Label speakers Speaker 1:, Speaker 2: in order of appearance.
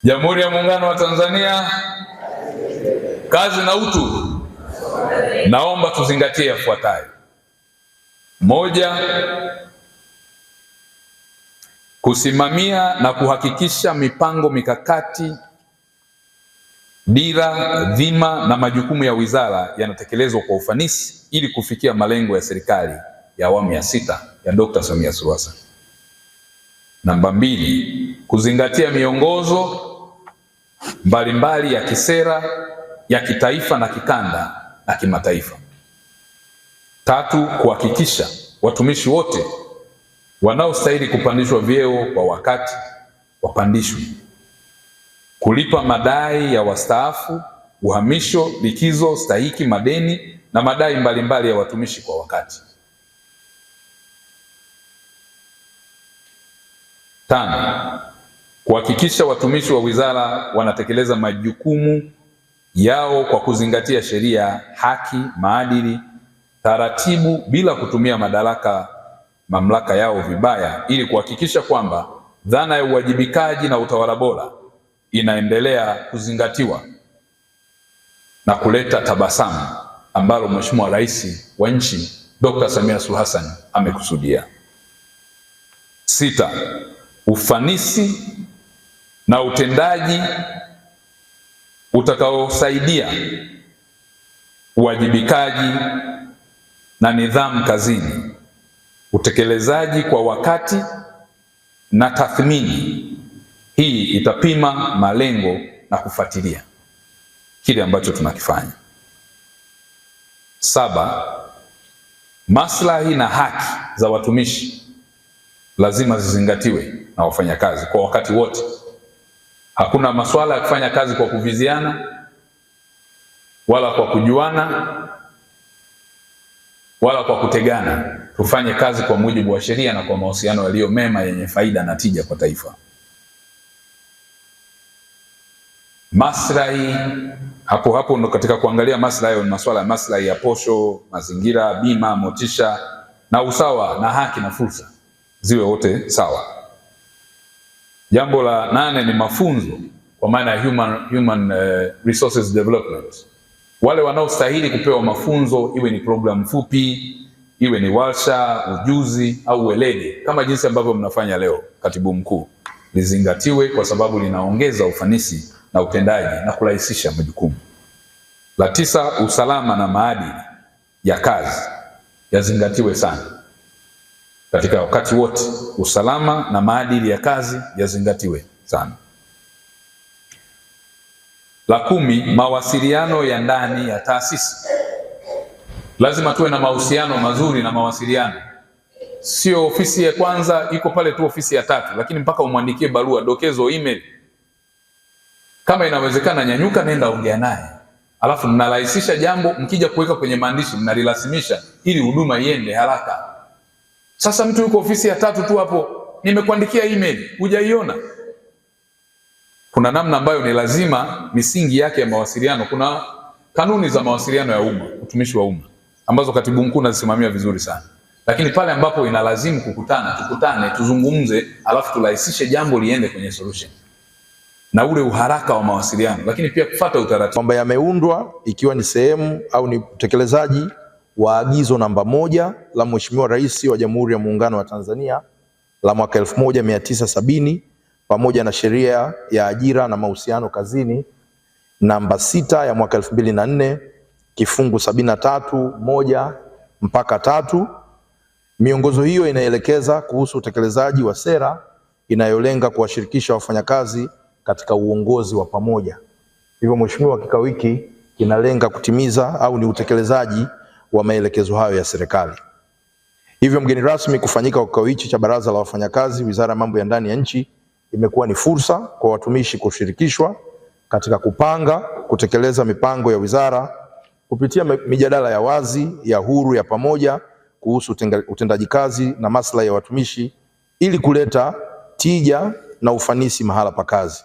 Speaker 1: Jamhuri ya Muungano wa Tanzania, kazi na utu. Naomba tuzingatie yafuatayo. Moja, kusimamia na kuhakikisha mipango mikakati, dira, dhima na majukumu ya wizara yanatekelezwa kwa ufanisi ili kufikia malengo ya serikali ya awamu ya 6 ya Dr. Samia Suluhu Hassan. Namba 2, kuzingatia miongozo mbalimbali ya kisera ya kitaifa na kikanda na kimataifa. 3, kuhakikisha watumishi wote wanaostahili kupandishwa vyeo kwa wakati wapandishwe. Kulipa madai ya wastaafu, uhamisho, likizo, stahiki, madeni na madai mbalimbali ya watumishi kwa wakati. 5, kuhakikisha watumishi wa wizara wanatekeleza majukumu yao kwa kuzingatia sheria, haki, maadili, taratibu bila kutumia mamlaka yao vibaya, ili kuhakikisha kwamba dhana ya uwajibikaji na utawala bora inaendelea kuzingatiwa na kuleta tabasamu ambalo Mheshimiwa Rais wa nchi Dr. Samia Suluhu Hassan amekusudia. 6, ufanisi na utendaji utakaosaidia uwajibikaji na nidhamu kazini, utekelezaji kwa wakati na tathmini. Hii itapima malengo na kufuatilia kile ambacho tunakifanya. 7, maslahi na haki za watumishi lazima zizingatiwe na wafanyakazi kwa wakati wote. Hakuna masuala ya kufanya kazi kwa kuviziana wala kwa kujuana wala kwa kutegana. Tufanye kazi kwa mujibu wa sheria na kwa mahusiano yaliyo mema yenye faida na tija kwa taifa. Maslahi hapo ndo katika kuangalia maslahi, ni masuala ya maslahi ya posho, mazingira, bima, motisha na usawa na haki na fursa ziwe wote sawa. Jambo la 8 ni mafunzo kwa maana ya human resources development. Wale wanaostahili kupewa mafunzo, iwe ni programu fupi, iwe ni warsha, ujuzi au weledi, kama jinsi ambavyo mnafanya leo, Katibu Mkuu, lizingatiwe kwa sababu linaongeza ufanisi na utendaji na kurahisisha majukumu. La 9, usalama na maadili ya kazi yazingatiwe sana katika wakati wote. Usalama na maadili ya kazi yazingatiwe sana. La 10, mawasiliano ya ndani ya taasisi. Lazima tuwe na mahusiano mazuri na mawasiliano. Sio ofisi ya kwanza iko pale tu, ofisi ya 3, lakini mpaka umwandikie barua, dokezo, email. Kama inawezekana, nyanyuka, nenda ongea naye. Alafu mnarahisisha jambo, mkija kuweka kwenye maandishi mnalirasimisha ili huduma iende haraka. Sasa mtu yuko ofisi ya 3 tu hapo, nimekuandikia email, hujaiona. Kuna namna ambayo ni lazima, misingi yake ya mawasiliano. Kuna kanuni za mawasiliano ya umma, utumishi wa umma, ambazo Katibu Mkuu anazisimamia vizuri sana. Lakini pale ambapo inalazimu kukutana, tukutane, tuzungumze, alafu turahisishe jambo liende kwenye solution. Na ule uharaka wa mawasiliano, lakini pia kufuata utaratibu.
Speaker 2: Kwamba yameundwa ikiwa ni sehemu au ni utekelezaji wa agizo namba 1 la Mheshimiwa Rais wa Jamhuri ya Muungano wa Tanzania la mwaka 1970 pamoja na sheria ya ajira na mahusiano kazini namba 6 ya mwaka 2004 kifungu 73(1) mpaka 3. Miongozo hiyo inaelekeza kuhusu utekelezaji wa sera inayolenga kuwashirikisha wafanyakazi katika uongozi wa pamoja. Hivyo Mheshimiwa, kikao hiki kinalenga kutimiza au ni utekelezaji wa maelekezo hayo ya serikali. Hivyo mgeni rasmi, kufanyika kwa kikao hichi cha Baraza la Wafanyakazi Wizara ya Mambo ya Ndani ya Nchi imekuwa ni fursa kwa watumishi kushirikishwa katika kupanga, kutekeleza mipango ya wizara kupitia mijadala ya wazi, ya huru, ya pamoja kuhusu utendaji kazi na maslahi ya watumishi ili kuleta tija na ufanisi mahala pa kazi.